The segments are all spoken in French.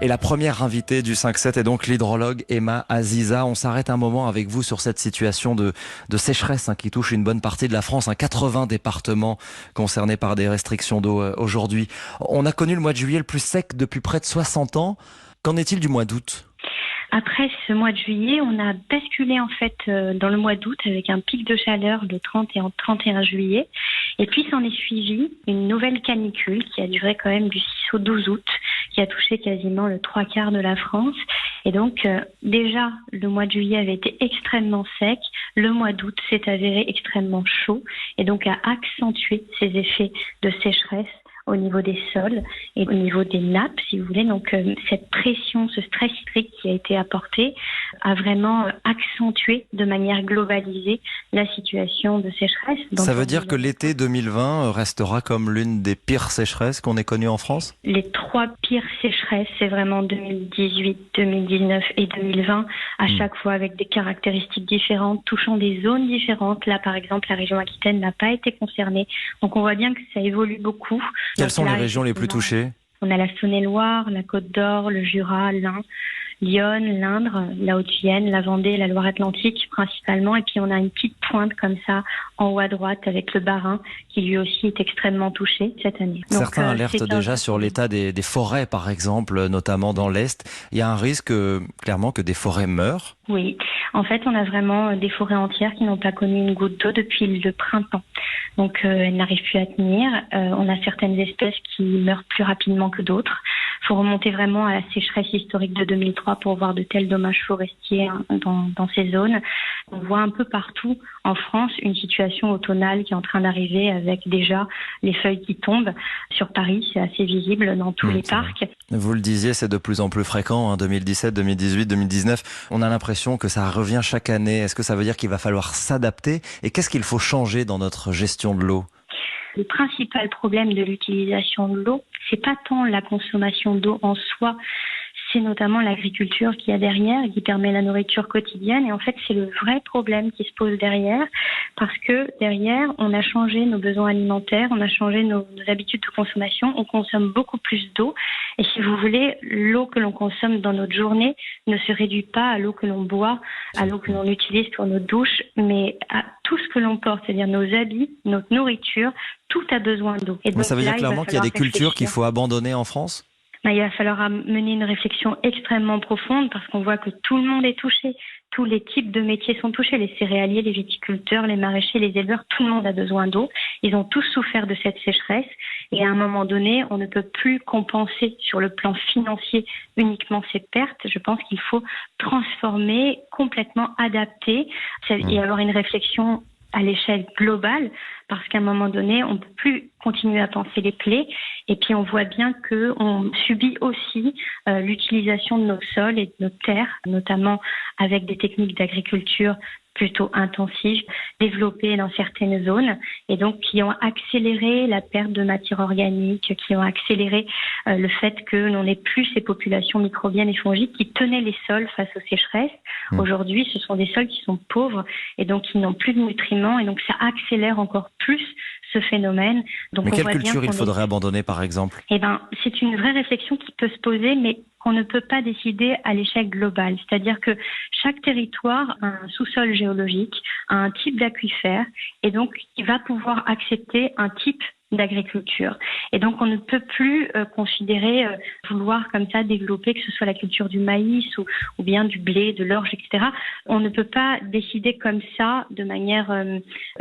Et la première invitée du 5-7 est donc l'hydrologue Emma Aziza. On s'arrête un moment avec vous sur cette situation de sécheresse qui touche une bonne partie de la France. 80 départements concernés par des restrictions d'eau aujourd'hui. On a connu le mois de juillet le plus sec depuis près de 60 ans. Qu'en est-il du mois d'août ? Après ce mois de juillet, on a basculé en fait dans le mois d'août avec un pic de chaleur le 30 et 31 juillet. Et puis s'en est suivi une nouvelle canicule qui a duré quand même du 6 au 12 août, qui a touché quasiment le 3/4 de la France. Et donc déjà le mois de juillet avait été extrêmement sec, le mois d'août s'est avéré extrêmement chaud et donc a accentué ces effets de sécheresse au niveau des sols et au niveau des nappes, si vous voulez. Donc cette pression, ce stress hydrique qui a été apporté a vraiment accentué de manière globalisée la situation de sécheresse. Ça veut dire que l'été 2020 restera comme l'une des pires sécheresses qu'on ait connues en France ? Les 3 pires sécheresses, c'est vraiment 2018, 2019 et 2020, à chaque fois avec des caractéristiques différentes, touchant des zones différentes. Là, par exemple, la région Aquitaine n'a pas été concernée. Donc on voit bien que ça évolue beaucoup. Quelles sont les régions les plus touchées ? On a la Saône-et-Loire, la Côte d'Or, le Jura, l'Ain, Lyon, l'Indre, la Haute-Vienne, la Vendée, la Loire-Atlantique principalement. Et puis on a une petite pointe comme ça en haut à droite avec le Bas-Rhin qui lui aussi est extrêmement touché cette année. Certains alertent déjà sur l'état des forêts par exemple, notamment dans l'Est. Il y a un risque clairement que des forêts meurent ? Oui, en fait on a vraiment des forêts entières qui n'ont pas connu une goutte d'eau depuis le printemps. Donc elles n'arrivent plus à tenir. On a certaines espèces qui meurent plus rapidement que d'autres. Il faut remonter vraiment à la sécheresse historique de 2003 pour voir de tels dommages forestiers dans ces zones. On voit un peu partout en France une situation automnale qui est en train d'arriver avec déjà les feuilles qui tombent. Sur Paris, c'est assez visible dans tous les parcs. Vous le disiez, c'est de plus en plus fréquent, 2017, 2018, 2019. On a l'impression que ça revient chaque année. Est-ce que ça veut dire qu'il va falloir s'adapter ? Et qu'est-ce qu'il faut changer dans notre gestion de l'eau ? Le principal problème de l'utilisation de l'eau, c'est pas tant la consommation d'eau en soi, c'est notamment l'agriculture qu'il y a derrière et qui permet la nourriture quotidienne. Et en fait, c'est le vrai problème qui se pose derrière parce que derrière, on a changé nos besoins alimentaires, on a changé nos habitudes de consommation, on consomme beaucoup plus d'eau. Et si vous voulez, l'eau que l'on consomme dans notre journée ne se réduit pas à l'eau que l'on boit, à l'eau que l'on utilise pour nos douches, mais à tout ce que l'on porte, c'est-à-dire nos habits, notre nourriture, tout a besoin d'eau. Mais ça veut dire clairement qu'il y a des cultures qu'il faut abandonner en France ? Il va falloir mener une réflexion extrêmement profonde parce qu'on voit que tout le monde est touché. Tous les types de métiers sont touchés. Les céréaliers, les viticulteurs, les maraîchers, les éleveurs, tout le monde a besoin d'eau. Ils ont tous souffert de cette sécheresse. Et à un moment donné, on ne peut plus compenser sur le plan financier uniquement ces pertes. Je pense qu'il faut transformer, complètement adapter et avoir une réflexion à l'échelle globale, parce qu'à un moment donné, on ne peut plus continuer à penser les plaies. Et puis, on voit bien qu'on subit aussi l'utilisation de nos sols et de nos terres, notamment avec des techniques d'agriculture plutôt intensives, développées dans certaines zones, et donc qui ont accéléré la perte de matière organique, qui ont accéléré le fait que l'on n'ait plus ces populations microbiennes et fongiques qui tenaient les sols face aux sécheresses. Aujourd'hui, ce sont des sols qui sont pauvres et donc qui n'ont plus de nutriments, et donc ça accélère encore plus ce phénomène. Donc, mais quelle culture il faudrait abandonner, par exemple ? C'est une vraie réflexion qui peut se poser, mais qu'on ne peut pas décider à l'échelle globale. C'est-à-dire que chaque territoire a un sous-sol géologique, a un type d'aquifère, et donc il va pouvoir accepter un type d'agriculture. Et donc on ne peut plus considérer vouloir comme ça développer que ce soit la culture du maïs ou bien du blé, de l'orge, etc. On ne peut pas décider comme ça de manière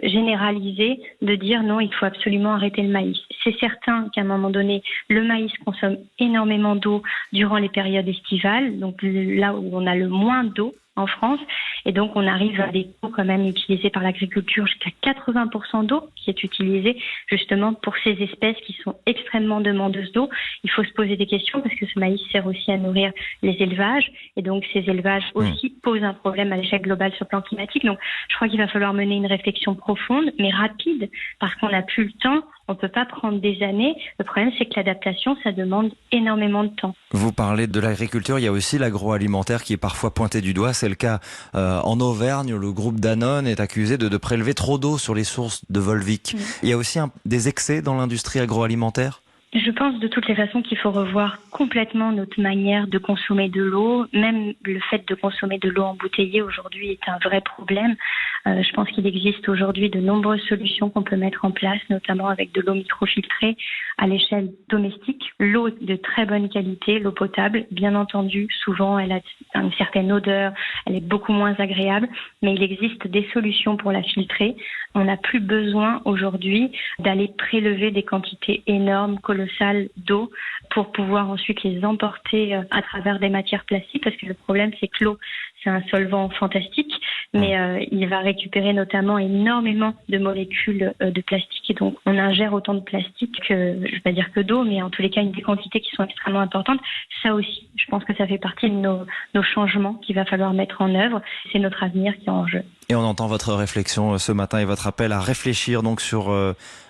généralisée de dire non, il faut absolument arrêter le maïs. C'est certain qu'à un moment donné, le maïs consomme énormément d'eau durant les périodes estivales, donc là où on a le moins d'eau en France, et donc on arrive à des taux quand même utilisés par l'agriculture jusqu'à 80% d'eau qui est utilisée justement pour ces espèces qui sont extrêmement demandeuses d'eau. Il faut se poser des questions parce que ce maïs sert aussi à nourrir les élevages, et donc ces élevages aussi posent un problème à l'échelle globale sur le plan climatique. Donc je crois qu'il va falloir mener une réflexion profonde mais rapide parce qu'on n'a plus le temps. On ne peut pas prendre des années. Le problème, c'est que l'adaptation, ça demande énormément de temps. Vous parlez de l'agriculture, il y a aussi l'agroalimentaire qui est parfois pointé du doigt. C'est le cas en Auvergne, où le groupe Danone est accusé de prélever trop d'eau sur les sources de Volvic. Il y a aussi des excès dans l'industrie agroalimentaire ? Je pense de toutes les façons qu'il faut revoir complètement notre manière de consommer de l'eau. Même le fait de consommer de l'eau embouteillée aujourd'hui est un vrai problème. Je pense qu'il existe aujourd'hui de nombreuses solutions qu'on peut mettre en place, notamment avec de l'eau microfiltrée à l'échelle domestique. L'eau de très bonne qualité, l'eau potable, bien entendu, souvent elle a une certaine odeur, elle est beaucoup moins agréable, mais il existe des solutions pour la filtrer. On n'a plus besoin aujourd'hui d'aller prélever des quantités énormes, colossales d'eau pour pouvoir ensuite les emporter à travers des matières plastiques, parce que le problème c'est que l'eau c'est un solvant fantastique, mais il va récupérer notamment énormément de molécules de plastique, et donc on ingère autant de plastique que, je ne vais pas dire que d'eau, mais en tous les cas des quantités qui sont extrêmement importantes. Ça aussi, je pense que ça fait partie de nos changements qu'il va falloir mettre en œuvre. C'est notre avenir qui est en jeu. Et on entend votre réflexion ce matin et votre appel à réfléchir donc sur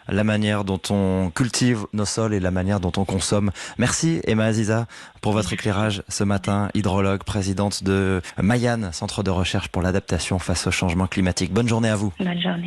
la manière dont on cultive nos sols et la manière dont on consomme. Merci Emma Aziza pour votre éclairage ce matin, hydrologue, présidente de Mayan, Centre de recherche pour l'adaptation face au changement climatique. Bonne journée à vous. Bonne journée.